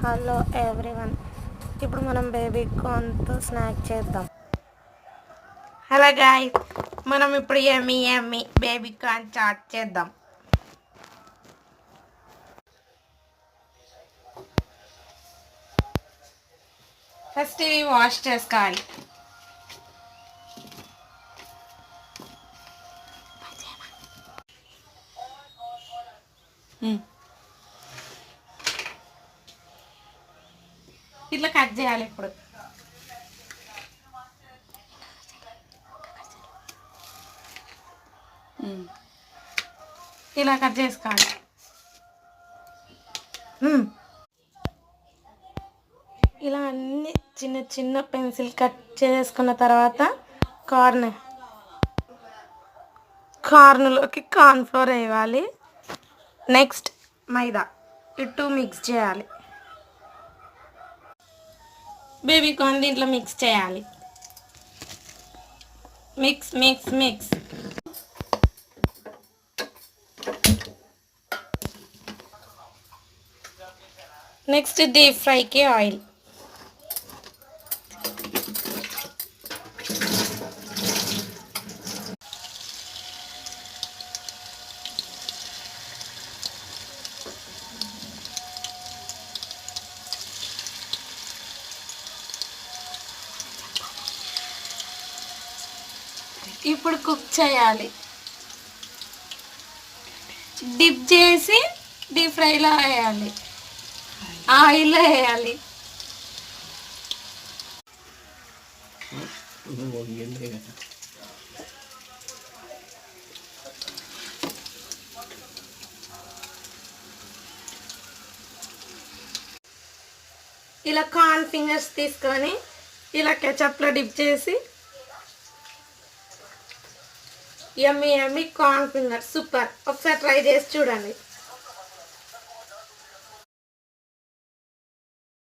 Hello everyone, ఇప్పుడు మనం baby కార్న్తో snack చేద్దాం. హలో గాయ్స్, మనం ఇప్పుడు యమ్మీ యమ్మీ బేబీ కార్న్ చాట్ చేద్దాం. ఫస్ట్ ఇవి వాష్ చేసుకోవాలి. ఇట్లా కట్ చేయాలి. ఇప్పుడు ఇలా కట్ చేసుకోవాలి. ఇలా అన్ని చిన్న చిన్న పెన్సిల్ కట్ చేసుకున్న తర్వాత కార్న్లోకి కార్న్ఫ్లోర్ వేయాలి. నెక్స్ట్ మైదా, ఇటు మిక్స్ చేయాలి. బేబీ కార్న్ దీంట్లో మిక్స్ చేయాలి. Mix mix mix. Next deep ఫ్రైకి ఆయిల్. ఇప్పుడు కుక్ చేయాలి. డిప్ చేసి డీప్ ఫ్రైలో వేయాలి, ఆయిల్లో వేయాలి. ఇలా కార్న్ ఫింగర్స్ తీసుకొని ఇలా కెచప్లో డిప్ చేసి యమ్మీ యమ్మీ కార్న్ ఫింగర్ సూపర్. ఒకసారి ట్రై చేసి చూడండి.